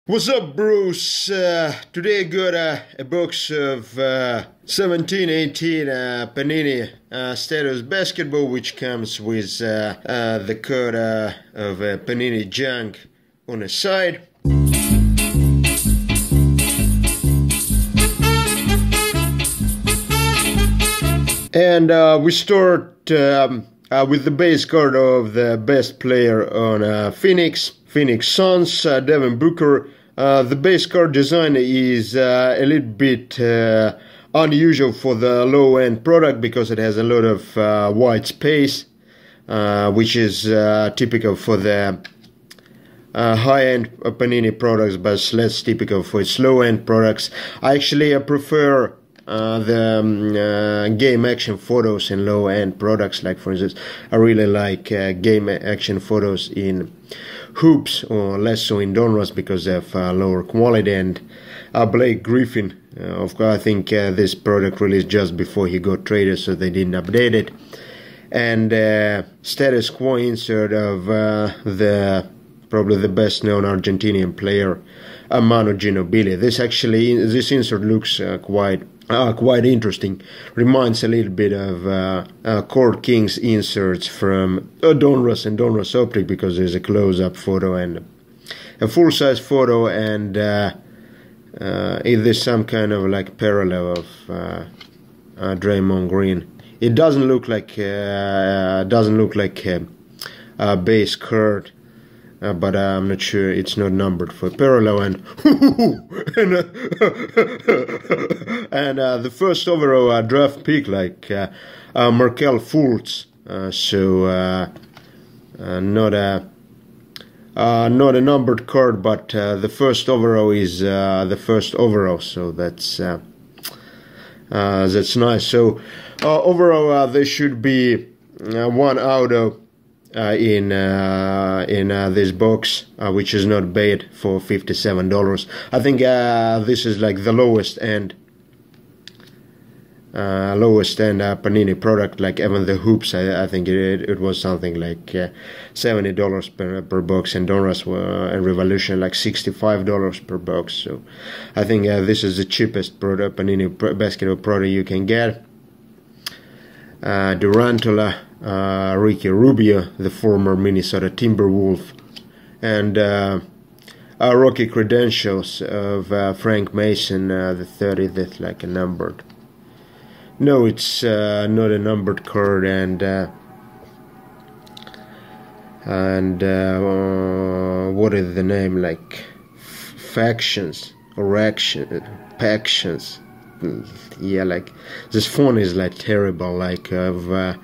What's up, Bruce? Today I got a box of 17-18 Panini Status Basketball, which comes with the code of Panini Junk on the side. And we start with the base card of the best player on Phoenix Suns, Devin Booker. The base card design is a little bit unusual for the low-end product because it has a lot of white space, which is typical for the high-end Panini products, but less typical for its low-end products. I actually prefer the game action photos in low-end products. Like, for instance, I really like game action photos in hoops, or less so in donruss because they have lower quality. And Blake Griffin, of course, I think this product released just before he got traded, so they didn't update it. And status quo insert of probably the best known Argentinian player, Manu Ginobili. This insert looks quite interesting. Reminds a little bit of Court Kings inserts from Donruss and Donruss Optic, because there's a close-up photo and a full-size photo, and if there's some kind of like parallel of Draymond Green. It doesn't look like a base card. But I'm not sure, it's not numbered for parallel. And the first overall draft pick, like Markelle Fultz, so not a numbered card, but the first overall is the first overall, so that's nice. So overall, there should be one auto in this box, which is not bad for $57. I think this is like the lowest end Panini product. Like even the hoops, I think it was something like $70 per box, and Donruss and Revolution like $65 per box. So I think this is the cheapest product, Panini basketball product you can get. Durant, Ricky Rubio, the former Minnesota Timberwolf, and rookie credentials of Frank Mason, the 30th, like a numbered. No, it's not a numbered card, and what is the name, like factions or factions? Yeah, like this font is like terrible, like of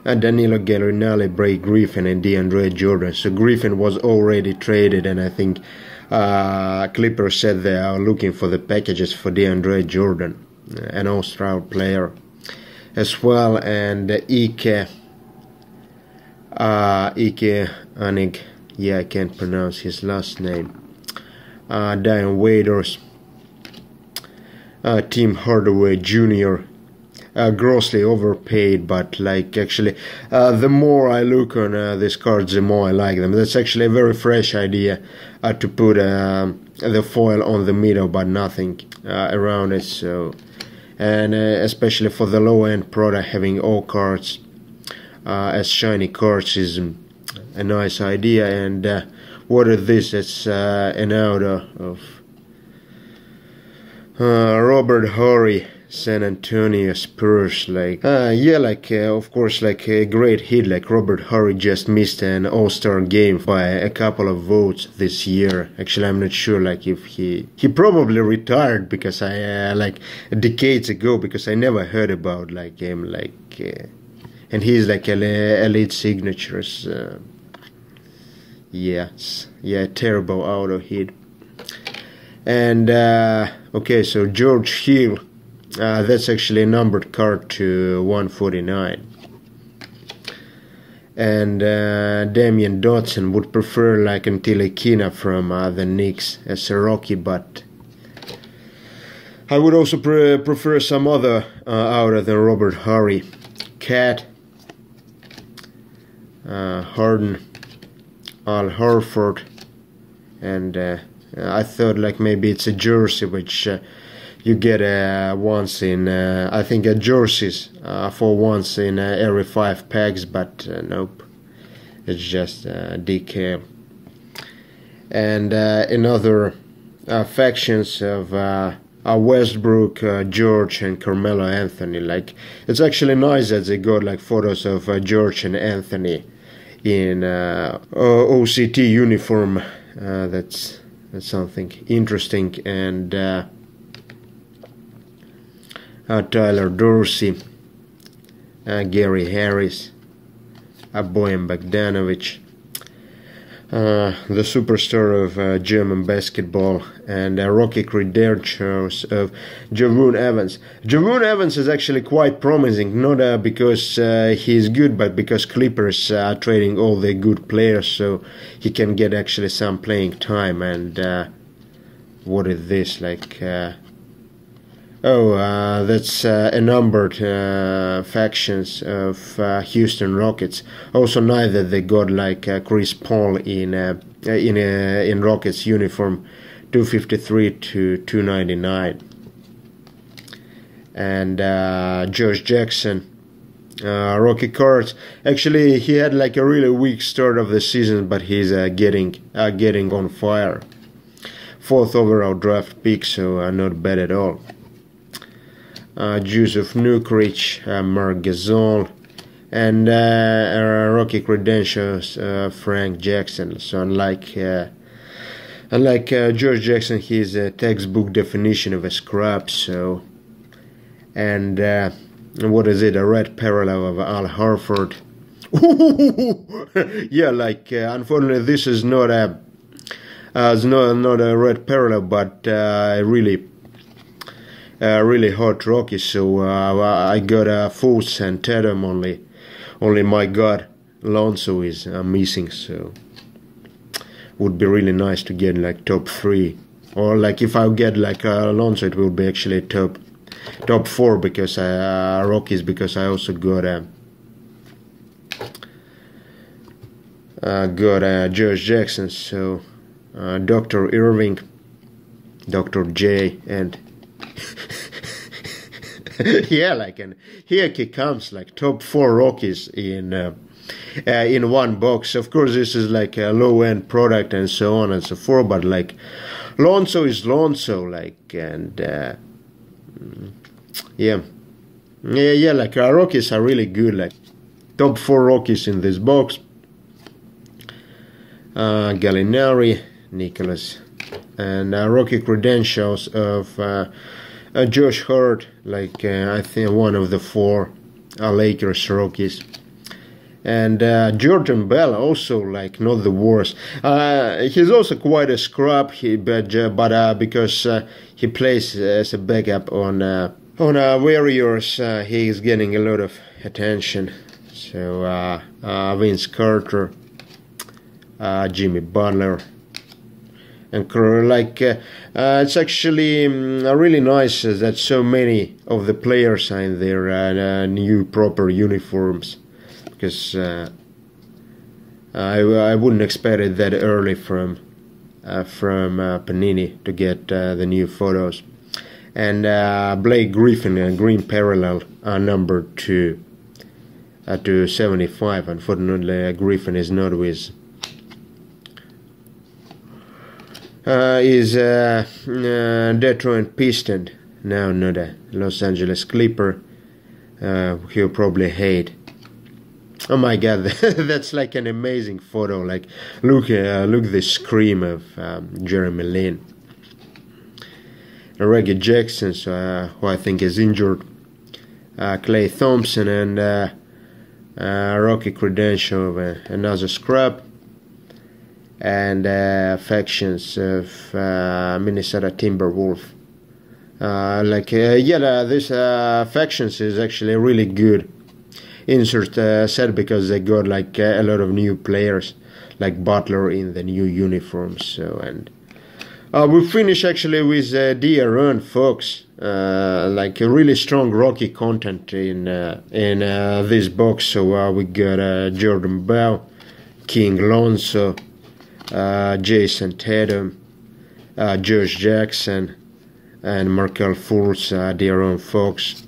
Danilo Gallinari, Blake Griffin, and DeAndre Jordan. So Griffin was already traded, and I think Clippers said they are looking for the packages for DeAndre Jordan, an All-Star player as well. And Ike Anik, yeah, I can't pronounce his last name. Dion Waiters, Tim Hardaway Jr., grossly overpaid, but like actually the more I look on these cards, the more I like them. That's actually a very fresh idea to put the foil on the middle but nothing around it. So, and especially for the low end product, having all cards as shiny cards is a nice idea. And what is this? It's an auto of Robert Horry, San Antonio Spurs. Like yeah, like of course, like a great hit. Like Robert Horry just missed an All-Star game by a couple of votes this year. Actually, I'm not sure like if he probably retired, because I like decades ago, because I never heard about like him, like and he's like elite signatures. Yeah, terrible auto hit. And okay, so George Hill, that's actually a numbered card to 149. And Damian Dotson would prefer like Ntilikina from the Knicks as a rookie, but I would also prefer some other outer than Robert Horry. Cat, Harden, Al Horford, and I thought like maybe it's a jersey which you get once in, I think jerseys for once in every 5 packs, but nope, it's just decal. And another factions of Westbrook, George, and Carmelo Anthony. Like, it's actually nice that they got like photos of George and Anthony in OCT uniform. That's something interesting. And Tyler Dorsey, Gary Harris, Bojan Bogdanovic, the superstar of German basketball, and rookie credentials of Javon Evans. Javon Evans is actually quite promising, not because he's good, but because Clippers are trading all the good players, so he can get actually some playing time. And what is this, like... that's a numbered factions of Houston Rockets. Also, neither they got like Chris Paul in Rockets uniform, 253 to 299, and Josh Jackson, rookie cards. Actually, he had like a really weak start of the season, but he's getting on fire. 4th overall draft pick, so not bad at all. Joseph Nurkic, Marc Gasol, and rookie credentials, Frank Jackson. So unlike George Jackson, he's a textbook definition of a scrub. So, and what is it? A red parallel of Al Horford. Yeah, like unfortunately, this is not a red parallel, but really hot rookie. So I got Fultz and Tatum only. My God, Lonzo is missing. So would be really nice to get like top 3, or like if I get like Lonzo, it will be actually top 4 because rookies, because I also got George Jackson. So Dr. Irving, Dr. J, and yeah, like, and here he comes like top 4 rookies in one box. Of course, this is like a low-end product and so on and so forth, but like Lonzo is Lonzo, like, and yeah, like our rookies are really good, like top 4 rookies in this box. Gallinari, Nicholas, and rookie credentials of Josh Hart, like I think one of the 4 Lakers rookies, and Jordan Bell, also like not the worst. He's also quite a scrub, but because he plays as a backup on Warriors, he is getting a lot of attention. So Vince Carter, Jimmy Butler. And like it's actually really nice that so many of the players are in their new proper uniforms, because I wouldn't expect it that early from Panini to get the new photos. And Blake Griffin, green parallel, numbered to 75. Unfortunately, Griffin is not with. Is Detroit Piston, now not a Los Angeles Clipper. He'll probably hate. Oh my God, that's like an amazing photo. Like, look the scream of Jeremy Lin. Reggie Jackson, who I think is injured. Klay Thompson, and rookie credential of another scrub. And factions of Minnesota Timberwolves. This factions is actually a really good insert set, because they got like a lot of new players, like Butler in the new uniforms. So, and we finish actually with Durant, folks. Like a really strong rookie content in this box. So we got Jordan Bell, King Lonzo, Jason Tatum, Josh Jackson and Markel Fultz, De'Aaron Fox.